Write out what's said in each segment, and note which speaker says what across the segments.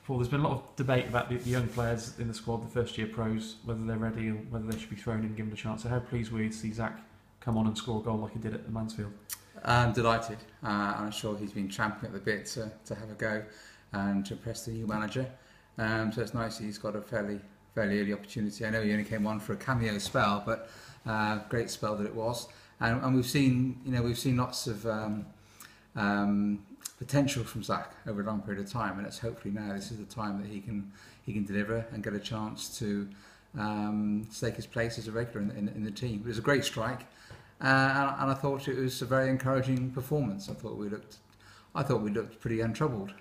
Speaker 1: Paul, there's been a lot of debate about the young players in the squad, the first year pros, whether they're ready or whether they should be thrown in and given a chance. So how pleased were you to see Zach come on and score a goal like he did at the Mansfield?
Speaker 2: I'm delighted. I'm sure he's been champing at the bit to have a go and to impress the new manager. So it's nice that he's got a fairly early opportunity. I know he only came on for a cameo spell, but great spell that it was. And we've seen lots of potential from Zach over a long period of time, and it's hopefully now this is the time that he can deliver and get a chance to stake his place as a regular in the team. It was a great strike, and I thought it was a very encouraging performance. I thought we looked pretty untroubled.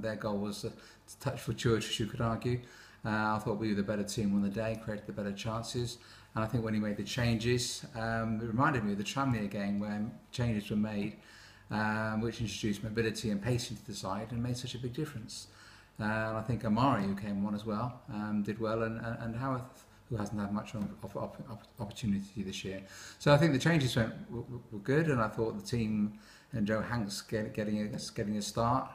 Speaker 2: Their goal was a touch fortuitous, you could argue. I thought we were the better team on the day, created the better chances, and I think when he made the changes, it reminded me of the Tranmere game where changes were made, which introduced mobility and pace into the side and made such a big difference. And I think Amari, who came on as well, did well, and Howarth, who hasn't had much opportunity this year. So I think the changes were good, and I thought the team and Joe Hanks getting a start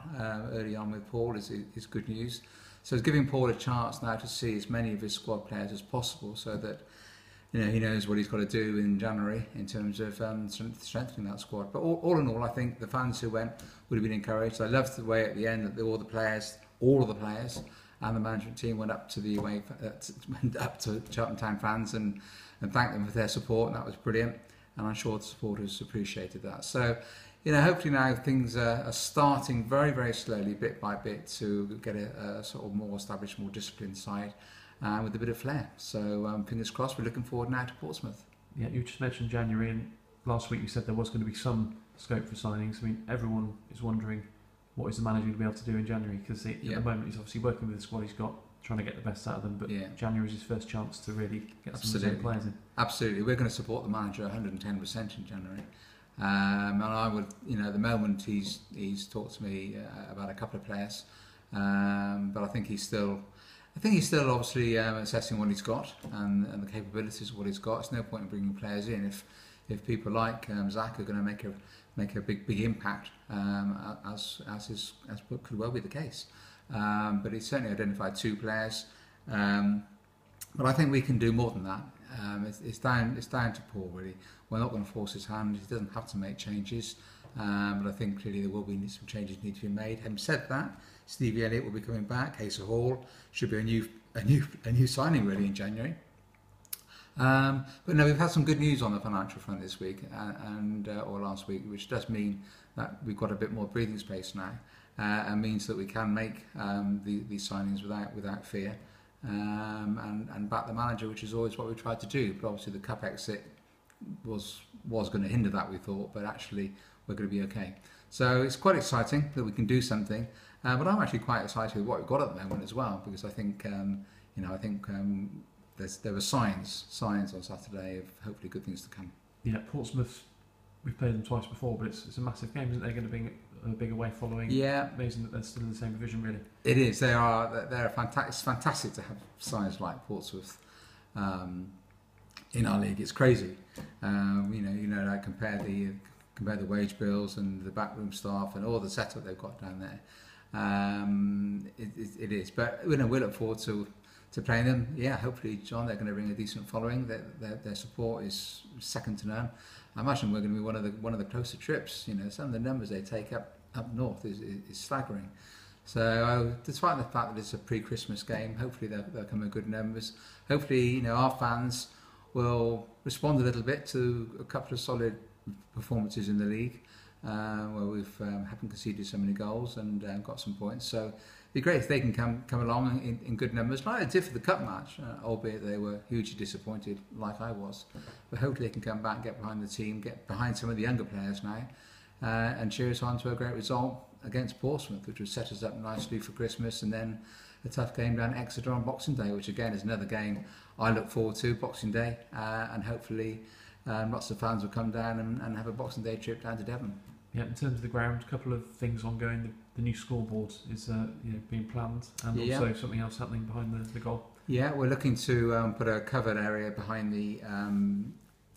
Speaker 2: early on with Paul is good news. So it's giving Paul a chance now to see as many of his squad players as possible, so that he knows what he's got to do in January in terms of strengthening that squad. But all in all, I think the fans who went would have been encouraged. I loved the way at the end that all of the players and the management team went up to Cheltenham Town fans and thanked them for their support, and that was brilliant. And I'm sure the supporters appreciated that. So, hopefully now things are starting very, very slowly, bit by bit, to get a sort of more established, more disciplined side with a bit of flair. So fingers crossed, we're looking forward now to Portsmouth.
Speaker 1: Yeah, you just mentioned January, and last week you said there was going to be some scope for signings. I mean, everyone is wondering what is the manager going to be able to do in January, because at the moment he's obviously working with the squad he's got, trying to get the best out of them, but January is his first chance to really get some of the players in.
Speaker 2: Absolutely, we're going to support the manager 110% in January. And I would, the moment he's talked to me about a couple of players, but I think he's still obviously assessing what he's got and the capabilities of what he's got. There's no point in bringing players in if people like Zach are going to make a big impact, as could well be the case. But he's certainly identified 2 players. But I think we can do more than that. It's down to Paul, really. We're not going to force his hand. He doesn't have to make changes. But I think clearly there will be some changes need to be made. Having said that, Stevie Elliott will be coming back. Asa Hall should be a new signing really in January. But no, we've had some good news on the financial front this week or last week, which does mean that we've got a bit more breathing space now, and means that we can make these signings without fear, and back the manager, which is always what we tried to do. But obviously the cup exit was going to hinder that, we thought, but actually we're going to be okay. So it's quite exciting that we can do something, but I'm actually quite excited with what we've got at the moment as well, because I think there were signs on Saturday of hopefully good things to come. Yeah,
Speaker 1: Portsmouth, we've played them twice before, but it's a massive game, isn't it? They're going to be a big away following.
Speaker 2: Yeah,
Speaker 1: amazing that they're still in the same division, really.
Speaker 2: It is. They're fantastic. It's fantastic to have sides like Portsmouth in our league. It's crazy. I compare the wage bills and the backroom staff and all the setup they've got down there. It is, but we look forward to playing them. Yeah, hopefully, John, they're going to bring a decent following. Their support is second to none. I imagine we're going to be one of the closer trips. Some of the numbers they take up north is staggering. So, despite the fact that it's a pre-Christmas game, hopefully they'll come in good numbers. Hopefully, our fans will respond a little bit to a couple of solid performances in the league, where we haven't conceded so many goals and got some points. So it'd be great if they can come along in good numbers, like they did for the cup match, albeit they were hugely disappointed, like I was. But hopefully they can come back, get behind the team, get behind some of the younger players now, and cheer us on to a great result against Portsmouth, which would set us up nicely for Christmas, and then a tough game down Exeter on Boxing Day, which again is another game I look forward to, Boxing Day, and hopefully lots of fans will come down and have a Boxing Day trip down to Devon.
Speaker 1: Yeah, in terms of the ground, a couple of things ongoing. The new scoreboard is being planned, and also something else happening behind the goal. Yeah,
Speaker 2: we're looking to put a covered area behind the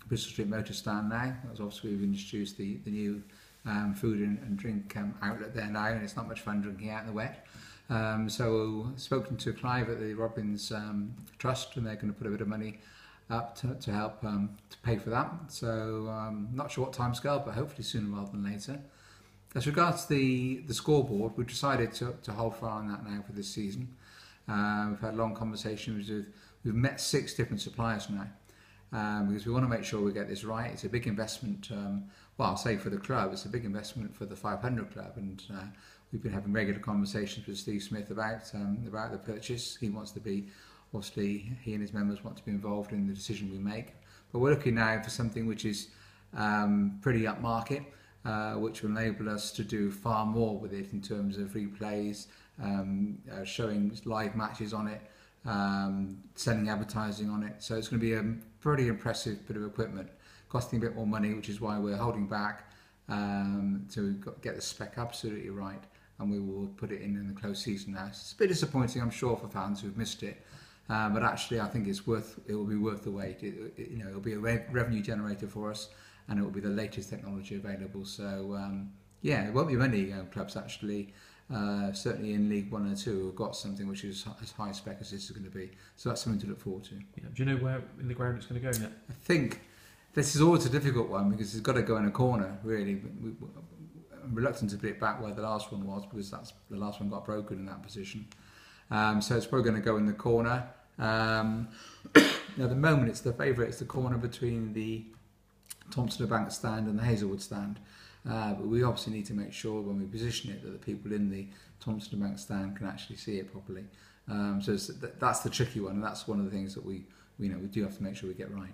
Speaker 2: Bristol Street Motor Stand now. That's obviously we've introduced the new food and drink outlet there now, and it's not much fun drinking out in the wet. So spoken to Clive at the Robbins Trust, and they're going to put a bit of money up to help to pay for that. So not sure what timescale, but hopefully sooner rather than later. As regards to the scoreboard, we've decided to hold fire on that now for this season. We've had long conversations we've met 6 different suppliers now, because we want to make sure we get this right. It's a big investment, well, I'll say for the club, it's a big investment for the 500 club, and we've been having regular conversations with Steve Smith about the purchase. He wants to be, obviously, he and his members want to be involved in the decision we make. But we're looking now for something which is pretty upmarket, which will enable us to do far more with it in terms of replays, showing live matches on it, selling advertising on it. So it's going to be a pretty impressive bit of equipment, costing a bit more money, which is why we're holding back to get the spec absolutely right, and we will put it in the close season now. It's a bit disappointing, I'm sure, for fans who've missed it, but actually I think it will be worth the wait. It'll be a revenue generator for us, and it will be the latest technology available. So yeah, it won't be many clubs actually, certainly in League 1 and 2, who've got something which is as high spec as this is going to be. So that's something to look forward to.
Speaker 1: Yeah. Do you know where in the ground it's going to go yet?
Speaker 2: I think this is always a difficult one because it's got to go in a corner, really. I'm reluctant to put it back where the last one was, because the last one got broken in that position. So it's probably going to go in the corner. Now, at the moment, it's the favourite. It's the corner between the Thompson Bank stand and the Hazelwood stand. But we obviously need to make sure when we position it that the people in the Thompson Bank stand can actually see it properly. So that's the tricky one, and that's one of the things that we do have to make sure we get right.